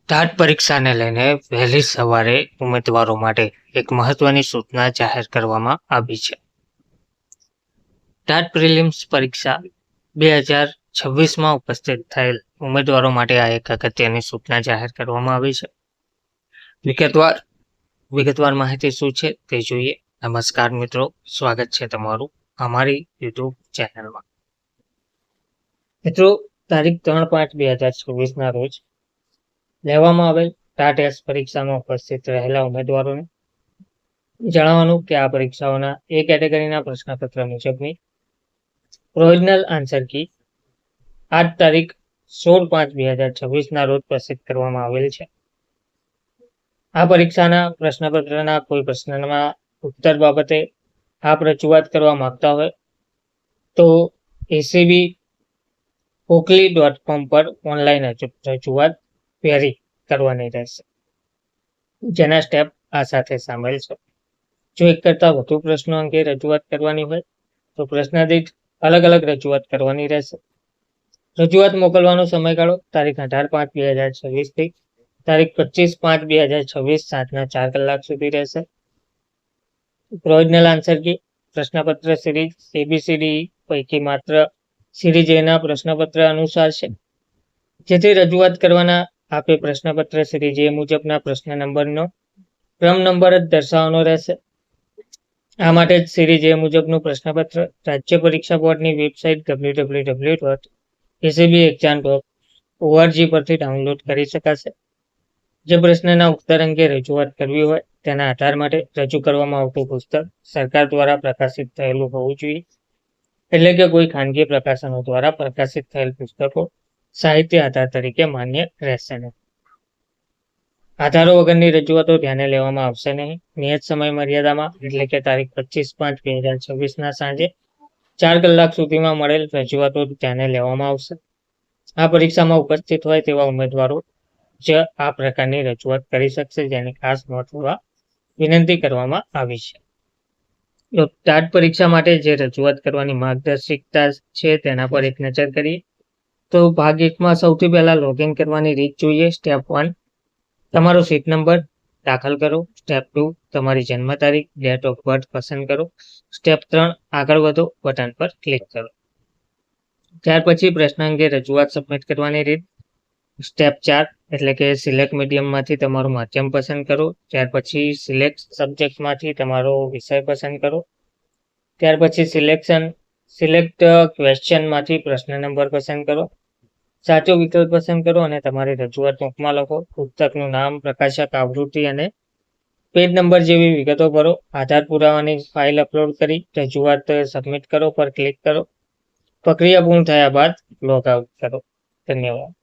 TAT પરીક્ષાને લઈને વહેલી સવારે ઉમેદવારો માટે એક મહત્વની સૂચના જાહેર કરવામાં આવી છે. ટાટ પ્રિલિમ્સ પરીક્ષા 2026માં ઉપસ્થિત થયેલ ઉમેદવારો માટે આ એક અગત્યની સૂચના જાહેર કરવામાં આવી છે. વિગતવાર માહિતી શું છે તે જોઈએ. નમસ્કાર મિત્રો, સ્વાગત છે તમારું અમારી યુટ્યુબ ચેનલમાં. મિત્રો, તારીખ 3/5/2026ના રોજ લેવામાં આવેલ ટાટ પરીક્ષામાં ઉપસ્થિત રહેલા ઉમેદવારોને જણાવવાનું કે આ પરીક્ષાઓના એ કેટેગરીના પ્રશ્નપત્ર મુજબની પ્રોવિઝનલ આન્સર કી 8 તારીખ 16/5/2026ના રોજ પ્રસિદ્ધ કરવામાં આવેલ છે. આ પરીક્ષાના પ્રશ્નપત્રના કોઈ પ્રશ્નના ઉત્તર બાબતે આપ રજૂઆત કરવા માંગતા હોય તો acbpokli.com પર ઓનલાઈન રજૂઆત ક્વેરી કરવાની રહેશે, જેના સ્ટેપ આ સાથે સામેલ છે. જો એક કરતાં વધુ પ્રશ્નો અંગે રજૂઆત કરવાની હોય તો પ્રશ્ન દીઠ અલગ અલગ રજૂઆત કરવાની રહેશે. રજૂઆત મોકલવાનો સમયગાળો તારીખ 18/5/2026 થી તારીખ 25/5/2026 સાંજના 4 કલાક સુધી રહેશે. પ્રોવિઝનલ આન્સર કી પ્રશ્નપત્ર સિરીઝ ABCDE પૈકી માત્ર સિરીઝ A ના પ્રશ્નપત્ર અનુસાર છે, જેથી રજૂઆત કરવાના આપે પ્રશ્નપત્ર સિરીઝ A મુજબના પ્રશ્ન નંબરનો ક્રમ નંબર જ દર્શાવવાનો રહેશે. આ માટે જ સિરીઝ A મુજબનું પ્રશ્નપત્ર રાજ્ય પરીક્ષા બોર્ડની વેબસાઇટ www.acbexam.org પરથી ડાઉનલોડ કરી શકાશે. જે પ્રશ્નના ઉત્તર અંગે રજૂઆત કરવી હોય તેના આધાર માટે રજૂ કરવામાં આવતું પુસ્તક સરકાર દ્વારા પ્રકાશિત થયેલું હોવું જોઈએ. એટલે કે કોઈ ખાનગી પ્રકાશનો દ્વારા પ્રકાશિત થયેલ પુસ્તકો સાહિત્ય આધાર તરીકે માન્ય રહેશે નહીં. આધારો વગરની રજૂઆતો ધ્યાને લેવામાં આવશે નહીં. નિયત સમય મર્યાદામાં એટલે કે તારીખ 25/5/2026ના સાંજે 4 કલાક સુધીમાં મળેલ રજૂઆતો ધ્યાને લેવામાં આવશે. આ પરીક્ષામાં ઉપસ્થિત હોય તેવા ઉમેદવારો જ આ પ્રકારની રજૂઆત કરી શકશે, જેની ખાસ નોંધ લેવા વિનંતી કરવામાં આવી છે. ટાટ પરીક્ષા માટે જે રજૂઆત કરવાની માર્ગદર્શિકા છે તેના પર એક નજર કરીએ તો ભાગ 1માં સૌથી પહેલા લોગિન કરવાની રીત જોઈએ. સ્ટેપ 1, તમારો સીટ નંબર દાખલ કરો. સ્ટેપ 2, તમારી જન્મ તારીખ ડેટ ઓફ બર્થ પસંદ કરો. સ્ટેપ 3, આગળ વધો બટન પર ક્લિક કરો. ત્યાર પછી પ્રશ્ન અંગે રજૂઆત સબમિટ કરવાની રીત. સ્ટેપ 4 એટલે કે સિલેક્ટ મીડિયમમાંથી તમારું માધ્યમ પસંદ કરો. ત્યાર પછી સિલેક્ટ સબ્જેક્ટમાંથી તમારો વિષય પસંદ કરો. ત્યાર પછી સિલેક્ટ ક્વેશ્ચનમાંથી પ્રશ્ન નંબર પસંદ કરો. સાચો વિકલ્પ પસંદ કરો અને તમારી રજૂઆત ટૂંકમાં લખો. પુસ્તકનું નામ, પ્રકાશક, આવૃત્તિ અને પેજ નંબર જેવી વિગતો ભરો. આધાર પુરાવાની ફાઇલ અપલોડ કરી રજૂઆત સબમિટ કરો પર ક્લિક કરો. પ્રક્રિયા પૂર્ણ થયા બાદ લોગ આઉટ કરો. ધન્યવાદ.